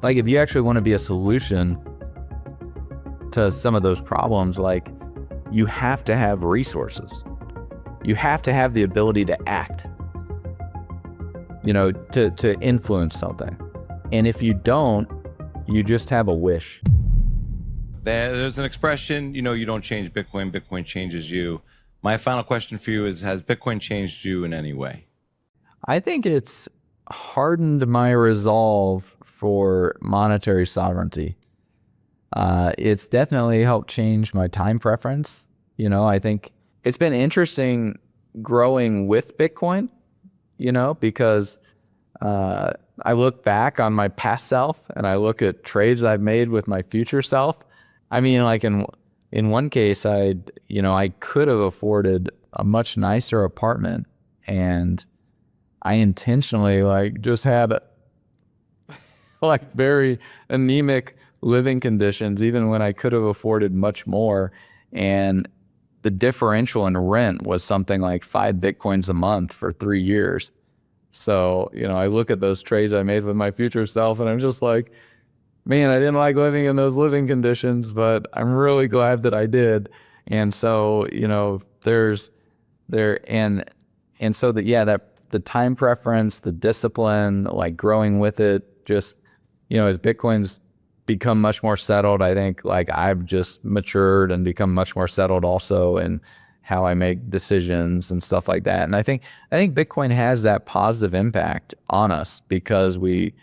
Like if you actually want to be a solution to some of those problems, like you have to have resources. You have to have the ability to act, you know, to influence something. And if you don't, you just have a wish. There's an expression, you know, you don't change Bitcoin, Bitcoin changes you. My final question for you is, has Bitcoin changed you in any way? I think it's hardened my resolve for monetary sovereignty. It's definitely helped change my time preference. You know, I think it's been interesting growing with Bitcoin, you know, because I look back on my past self and I look at trades I've made with my future self. I mean, like in one case, I could have afforded a much nicer apartment, and I intentionally like just had like very anemic living conditions, even when I could have afforded much more. And the differential in rent was something like 5 Bitcoins a month for 3 years. So, you know, I look at those trades I made with my future self and I'm just like, man, I didn't like living in those living conditions, but I'm really glad that I did. And so, you know, so that, yeah, that the time preference, the discipline, like growing with it, just, you know, as Bitcoin's become much more settled, I think like I've just matured and become much more settled also in how I make decisions and stuff like that. And I think Bitcoin has that positive impact on us because we,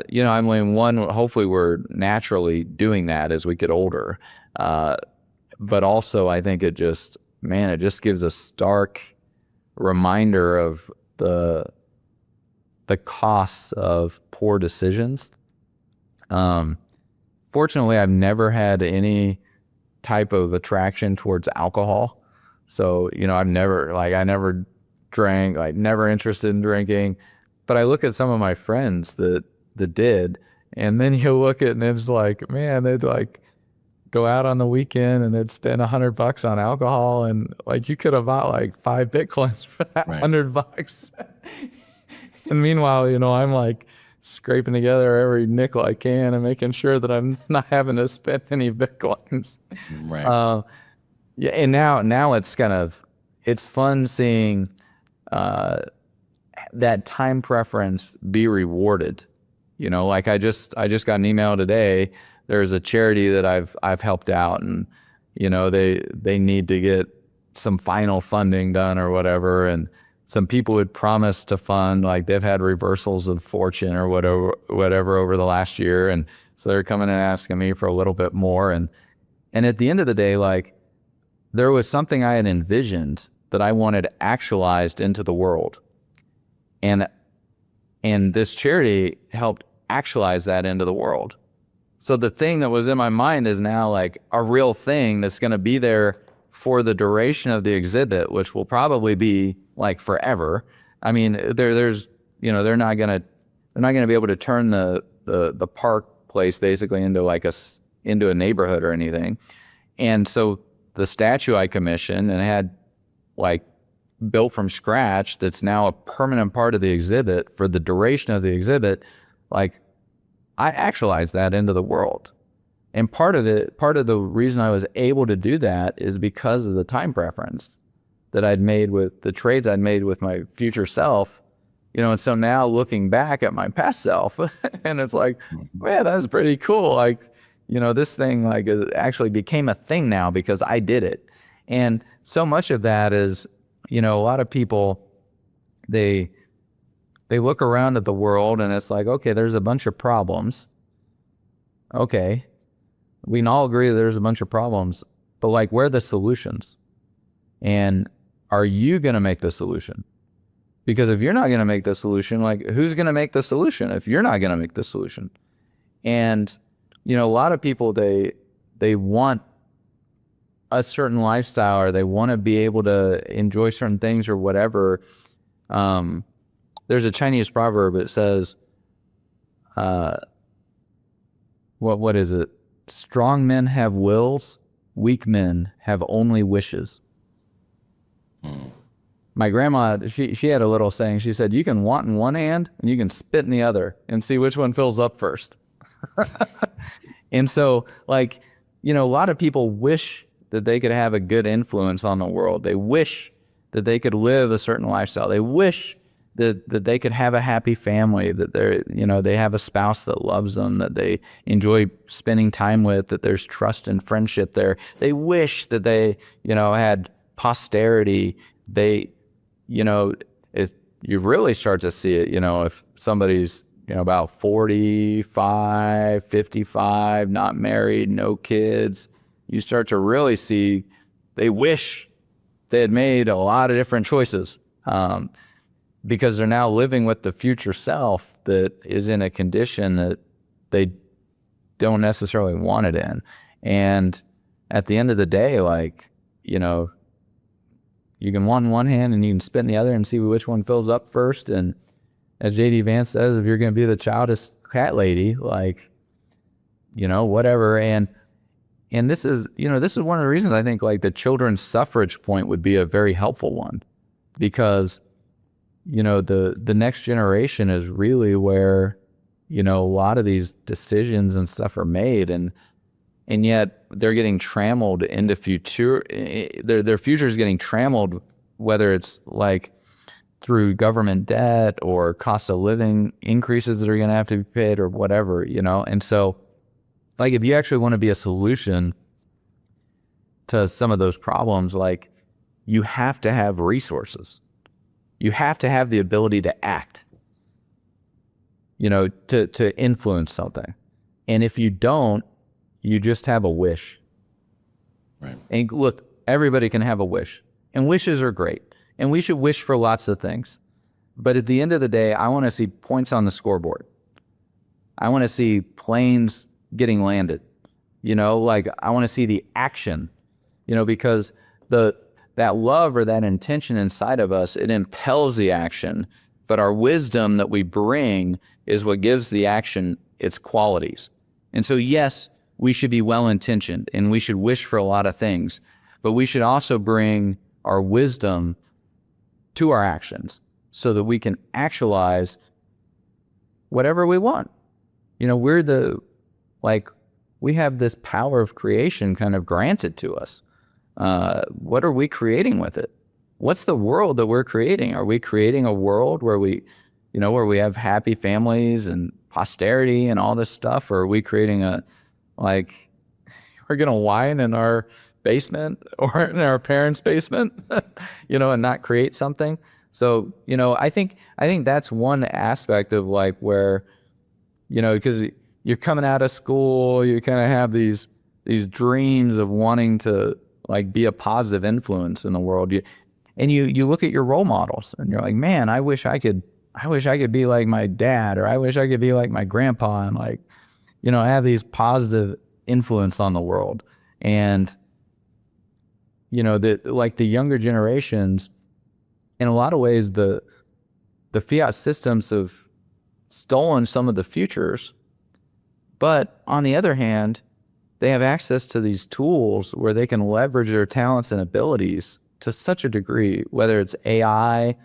you know, I mean, one, hopefully we're naturally doing that as we get older. But also I think it just gives a stark reminder of the costs of poor decisions. Fortunately, I've never had any type of attraction towards alcohol. So, you know, I never drank, like never interested in drinking. But I look at some of my friends that did, and then you look at it and it's like, man, they'd like go out on the weekend and they'd spend $100 on alcohol, and like you could have bought like 5 Bitcoins for that Right. $100. And meanwhile, you know, I'm like scraping together every nickel I can and making sure that I'm not having to spend any Bitcoins. Right. Yeah, and now it's it's fun seeing that time preference be rewarded. You know, like I just got an email today. There's a charity that I've helped out, and you know they need to get some final funding done or whatever, and some people had promised to fund, like they've had reversals of fortune or whatever over the last year, and so they're coming and asking me for a little bit more, and at the end of the day, like there was something I had envisioned that I wanted actualized into the world, and this charity helped actualize that into the world. So the thing that was in my mind is now like a real thing that's going to be there for the duration of the exhibit, which will probably be like forever. I mean, there's, you know, they're not going to be able to turn the park place basically into like into a neighborhood or anything. And so the statue I commissioned and had like built from scratch, that's now a permanent part of the exhibit for the duration of the exhibit, like I actualized that into the world. And part of the reason I was able to do that is because of the time preference that I'd made with the trades I'd made with my future self, you know. And so now looking back at my past self, and it's like, man, that's pretty cool. Like, you know, this thing like actually became a thing now because I did it. And so much of that is, you know, a lot of people, they look around at the world and it's like, okay, there's a bunch of problems. Okay, we can all agree that there's a bunch of problems, but like, where are the solutions? And are you going to make the solution? Because if you're not going to make the solution, like who's going to make the solution if you're not going to make the solution? And, you know, a lot of people, they want a certain lifestyle, or they want to be able to enjoy certain things or whatever. There's a Chinese proverb that says, what is it? Strong men have wills, weak men have only wishes. my grandma, she had a little saying. She said, you can want in one hand and you can spit in the other and see which one fills up first. And so, like, you know, a lot of people wish that they could have a good influence on the world. They wish that they could live a certain lifestyle. They wish that they could have a happy family, that they're, you know, they have a spouse that loves them, that they enjoy spending time with, that there's trust and friendship there. They wish that they, you know, had posterity. They, you know, you really start to see it, you know, if somebody's, you know, about 45, 55, not married, no kids, you start to really see they wish they had made a lot of different choices, because they're now living with the future self that is in a condition that they don't necessarily want it in. And at the end of the day, like, you know, you can want in one hand and you can spit in the other and see which one fills up first. And as JD Vance says, if you're going to be the childish cat lady, like, you know, whatever. And this is, you know, this is one of the reasons I think like the children's suffrage point would be a very helpful one, because, you know, the next generation is really where, you know, a lot of these decisions and stuff are made, and yet they're getting trammeled into future, their future is getting trammeled, whether it's like through government debt or cost of living increases that are going to have to be paid or whatever, you know? And so, like, if you actually want to be a solution to some of those problems, like, you have to have resources. You have to have the ability to act, you know, to influence something. And if you don't, you just have a wish. Right. And look, everybody can have a wish, and wishes are great. And we should wish for lots of things. But at the end of the day, I want to see points on the scoreboard. I want to see planes getting landed. You know, like, I want to see the action, you know, because that love or that intention inside of us, it impels the action. But our wisdom that we bring is what gives the action its qualities. And so, yes, we should be well-intentioned and we should wish for a lot of things, but we should also bring our wisdom to our actions so that we can actualize whatever we want. You know, we have this power of creation kind of granted to us. What are we creating with it? What's the world that we're creating? Are we creating a world where we have happy families and posterity and all this stuff? Or are we creating we're going to whine in our basement or in our parents' basement, you know, and not create something? So, you know, I think that's one aspect of like where, you know, because you're coming out of school, you kind of have these dreams of wanting to like be a positive influence in the world. You look at your role models and you're like, man, I wish I could be like my dad, or I wish I could be like my grandpa, and like, you know, have these positive influence on the world. And, you know, like the younger generations, in a lot of ways, the fiat systems have stolen some of the futures, but on the other hand, they have access to these tools where they can leverage their talents and abilities to such a degree, whether it's AI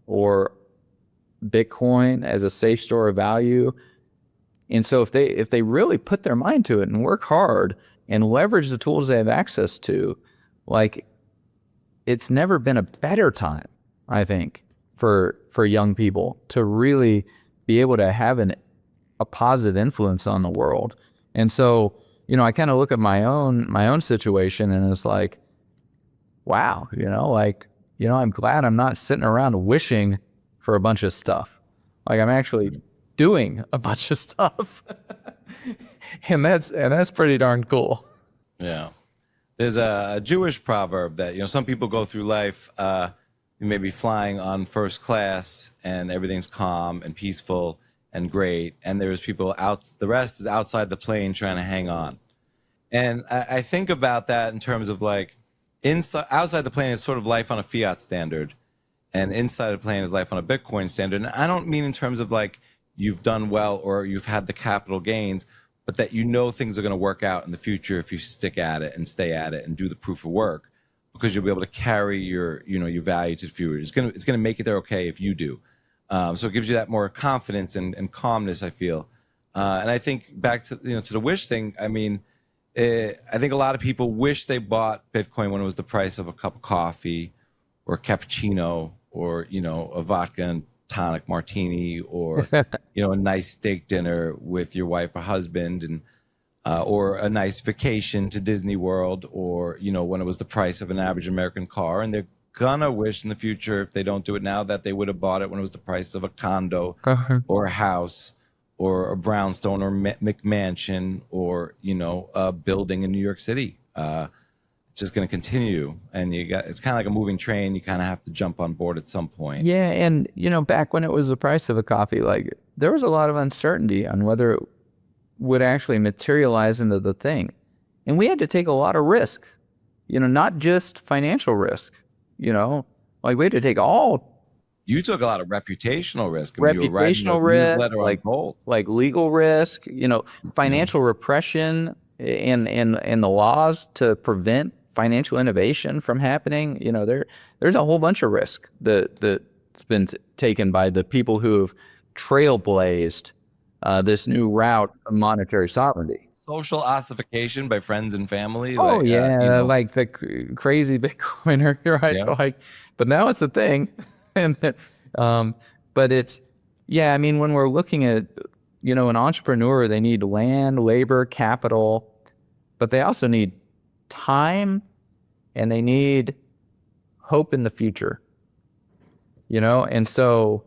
or Bitcoin as a safe store of value. And so if they really put their mind to it and work hard and leverage the tools they have access to, like, it's never been a better time, I think, for young people to really be able to have a positive influence on the world. And so, you know, I kind of look at my own situation, and it's like, wow, you know, like, you know, I'm glad I'm not sitting around wishing for a bunch of stuff. Like, I'm actually doing a bunch of stuff. and that's pretty darn cool. Yeah. There's a Jewish proverb that, you know, some people go through life, you may be flying on first class and everything's calm and peaceful and great, and there's people the rest is outside the plane trying to hang on. And I think about that in terms of like, outside the plane is sort of life on a fiat standard, and inside the plane is life on a Bitcoin standard. And I don't mean in terms of like you've done well or you've had the capital gains, but that, you know, things are going to work out in the future if you stick at it and stay at it and do the proof of work. because you'll be able to carry your, your value to the future. It's gonna make it there okay if you do. So it gives you that more confidence and calmness, I feel. And I think back to to the wish thing. I mean, I think a lot of people wish they bought Bitcoin when it was the price of a cup of coffee, or a cappuccino, or a vodka and tonic martini, or a nice steak dinner with your wife or husband, and or a nice vacation to Disney World, or when it was the price of an average American car. And they're gonna wish in the future, if they don't do it now, that they would have bought it when it was the price of a condo, or a house, or a brownstone, or McMansion, or a building in New York City. It's just going to continue, and it's kind of like a moving train. You kind of have to jump on board at some point. Yeah, and back when it was the price of a coffee, like there was a lot of uncertainty on whether it would actually materialize into the thing, and we had to take a lot of risk. Not just financial risk. Like we had to take all. You took a lot of reputational risk. I mean, Reputational risk, like legal risk. Financial repression and the laws to prevent financial innovation from happening. There's a whole bunch of risk that's been taken by the people who have trailblazed this new route of monetary sovereignty. Social ossification by friends and family. Oh, like the crazy Bitcoiner, right? Yeah. But now it's a thing. And but it's, I mean, when we're looking at, an entrepreneur, they need land, labor, capital, but they also need time, and they need hope in the future, and so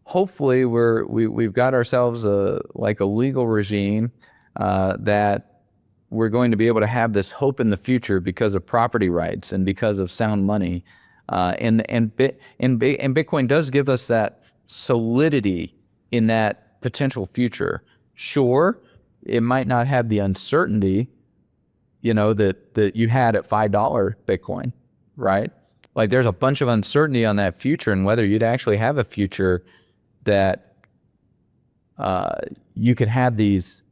hopefully we've got ourselves a legal regime that we're going to be able to have this hope in the future because of property rights and because of sound money, and Bitcoin does give us that solidity in that potential future. Sure, it might not have the uncertainty that you had at $5 Bitcoin, right? Like there's a bunch of uncertainty on that future and whether you'd actually have a future that you could have this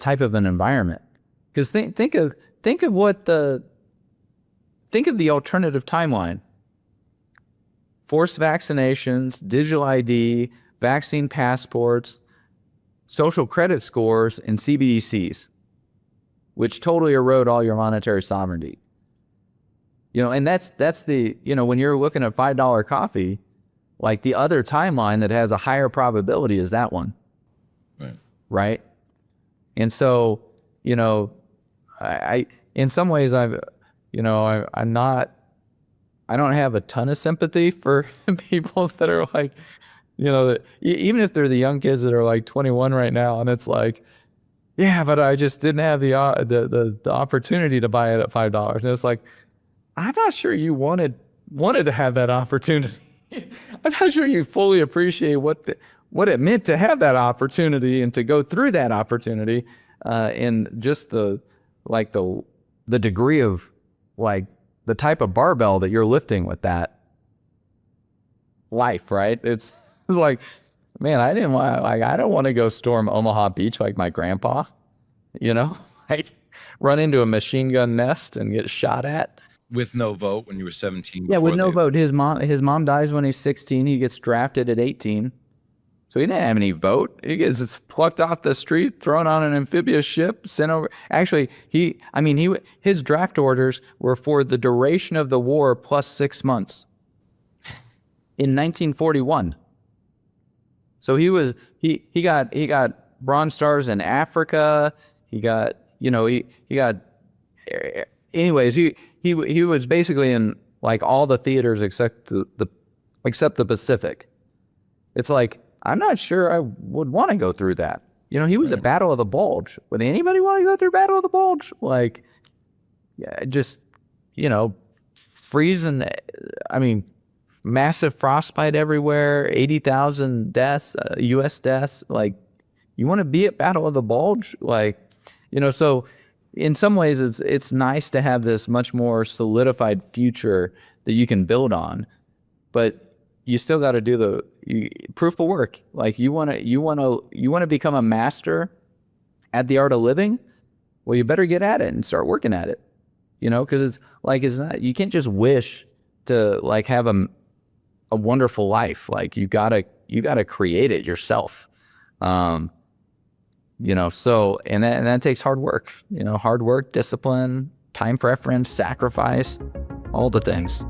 type of an environment. Because think of the alternative timeline: forced vaccinations, digital ID, vaccine passports, social credit scores, and CBDCs, which totally erode all your monetary sovereignty. And that's the, when you're looking at $5 coffee, like the other timeline that has a higher probability is that one. Right? And so, I in some ways I don't have a ton of sympathy for people that are like, even if they're the young kids that are like 21 right now, and it's like, yeah, but I just didn't have the opportunity to buy it at $5. And it's like, I'm not sure you wanted to have that opportunity. I'm not sure you fully appreciate what it meant to have that opportunity and to go through that opportunity, and just the degree of like the type of barbell that you're lifting with that life, right? It's like, man, I don't want to go storm Omaha Beach like my grandpa, like run into a machine gun nest and get shot at. With no vote when you were 17. Yeah, with no vote. His mom dies when he's 16. He gets drafted at 18. So he didn't have any vote. He gets plucked off the street, thrown on an amphibious ship, sent over. Actually, his draft orders were for the duration of the war plus 6 months in 1941. So he got Bronze Stars in Africa. He got anyways, he was basically in like all the theaters except the Pacific. It's like, I'm not sure I would want to go through that. He was at Battle of the Bulge. Would anybody want to go through Battle of the Bulge? Like, yeah, just, freezing. I mean, massive frostbite everywhere, 80,000 deaths, U.S. deaths. Like, you want to be at Battle of the Bulge? Like, so in some ways it's nice to have this much more solidified future that you can build on, but you still got to do the proof of work. Like you want to become a master at the art of living. Well, you better get at it and start working at it. you know, because it's like, it's not, you can't just wish to like have a wonderful life. Like you gotta create it yourself. You know, so, and that takes hard work, you know, hard work, discipline, time preference, sacrifice, all the things.